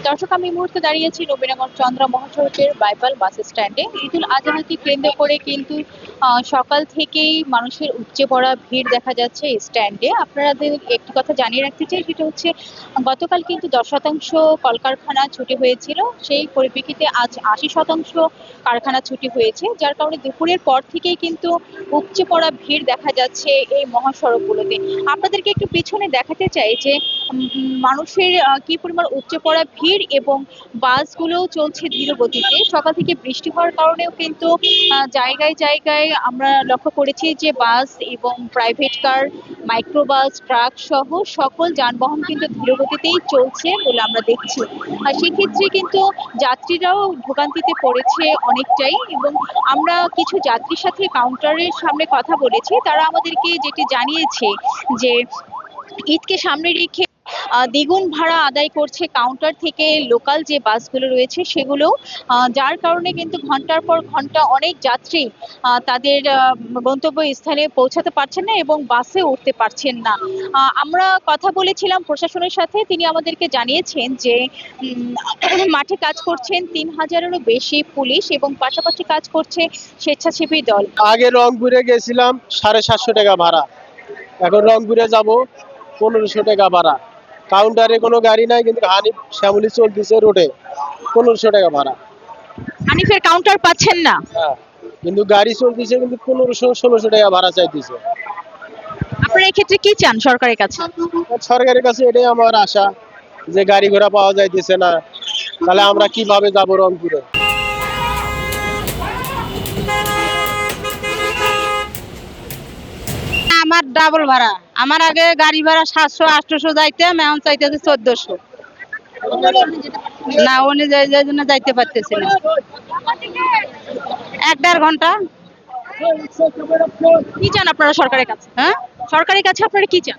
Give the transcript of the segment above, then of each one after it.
দর্শক, আমি এই মুহূর্তে দাঁড়িয়েছি নবীনগর চন্দ্রা মহাসড়কের বাইপাল বাস স্ট্যান্ডে। ঈদুল আজহাকে কেন্দ্র করে কিন্তু সকাল থেকেই মানুষের উপচে পড়া ভিড় দেখা যাচ্ছে এই স্ট্যান্ডে। আপনাদের একটি কথা জানিয়ে রাখতে চাই, সেটা হচ্ছে গতকাল কিন্তু 10% কলকারখানা ছুটি হয়েছিল। সেই পরিপ্রেক্ষিতে আজ 80% কারখানা ছুটি হয়েছে, যার কারণে দুপুরের পর থেকেই কিন্তু উপচে পড়া ভিড় দেখা যাচ্ছে এই মহাসড়কগুলোতে। আপনাদেরকে একটু পিছনে দেখাতে চাই যে মানুষের কি পরিমাণ উপচে পড়া ভিড়, এবং বাসগুলোও চলছে ধীর গতিতে। সকাল থেকে বৃষ্টি হওয়ার কারণেও কিন্তু জায়গায় জায়গায় আমরা লক্ষ্য করেছি যে বাস এবং প্রাইভেট কার, মাইক্রোবাস, ট্রাক সহ সকল যানবাহন কিন্তু ধীর গতিতেই চলছে বলে আমরা দেখছি। আর সেক্ষেত্রে কিন্তু যাত্রীরাও ভোগান্তিতে পড়েছে অনেকটাই। এবং আমরা কিছু যাত্রীর সাথে কাউন্টারের সামনে কথা বলেছি, তারা আমাদেরকে যেটি জানিয়েছে যে ঈদকে সামনে রেখে দ্বিগুণ ভাড়া আদায় করছে কাউন্টার থেকে লোকাল যে বাসগুলো রয়েছে সেগুলো, যার কারণে কিন্তু ঘন্টার পর ঘন্টা অনেক যাত্রী তাদের গন্তব্য স্থানে পৌঁছাতে পারছেন না এবং বাসে উঠতে পারছেন না। আমরা কথা বলেছিলাম প্রশাসনের সাথে, তিনি আমাদেরকে জানিয়েছেন যে মাঠে কাজ করছেন 3000-এরও বেশি পুলিশ এবং পাশাপাশি কাজ করছে স্বেচ্ছাসেবী দল। আগে রংপুরে গেছিলাম 750 টাকা ভাড়া, এখন রংপুরে যাব 1500 টাকা ভাড়া। কাউন্টারে কোনো গাড়ি নাই, কিন্তু হানিফ শ্যামলি চলতেছে রোডে 1500 টাকা ভাড়া। হানিফের কাউন্টার পাচ্ছেন না? হ্যাঁ, কিন্তু গাড়ি চলতেছে, কিন্তু 1500-1600 টাকা ভাড়া চাইতেছে। আপনারা এক্ষেত্রে কি চান সরকারের কাছে? সরকারের কাছে এটাই আমার আশা, যে গাড়ি ঘোড়া পাওয়া যাইতেছে না, তাহলে আমরা কিভাবে যাব রংপুরে। আমার ডাবল ভাড়া, আমার আগে গাড়ি ভাড়া 700-800 যাইতাম, এখন চাইতেছে 1400। না, অনুযায়ী জন্য যাইতে পারতেছি না। 1-1.5 ঘন্টা। কি চান আপনারা সরকারের কাছে? হ্যাঁ, সরকারের কাছে আপনারা কি চান?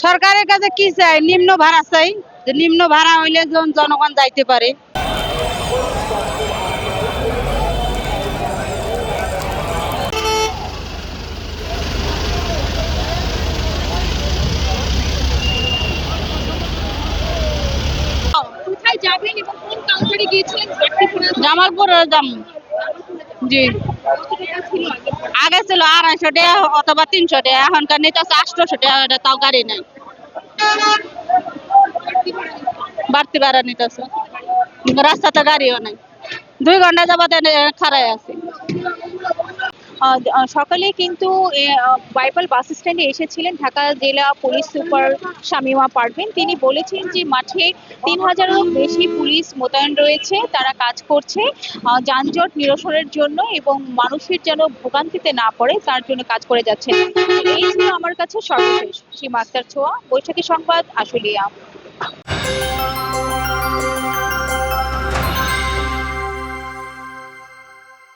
সরকারের কাছে কি চাই? নিম্ন ভাড়া চাই, যে নিম্ন ভাড়া হইলে জনগণ যাইতে পারে। কোথায় যাবেন এবং কোন কাউন্টারে গিয়েছিলেন? জামালপুর দাম। জি, আগে ছিল 250 টাকা অথবা 300 টাকা, এখনকার নিতে 800 টাকা, তাও গাড়ি নাই, বাড়তি ভাড়া নিতেছে। রাস্তাতে গাড়িও নাই, 2 ঘন্টা যাবত খাড়াই আছে। সকালে কিন্তু বাইপাল বাস স্ট্যান্ডে এসেছিলেন ঢাকা জেলা পুলিশ সুপার শামীমা পারভীন। তিনি বলেছেন যে মাঠে 3000-এরও বেশি পুলিশ মোতায়েন রয়েছে, তারা কাজ করছে যানজট নিরসনের জন্য এবং মানুষের যেন ভোগান্তিতে না পড়ে তার জন্য কাজ করে যাচ্ছে। এই ছিল আমার কাছে সর্বশেষ। সীমা আক্তার ছোঁয়া, বৈশাখী সংবাদ, আশুলিয়া।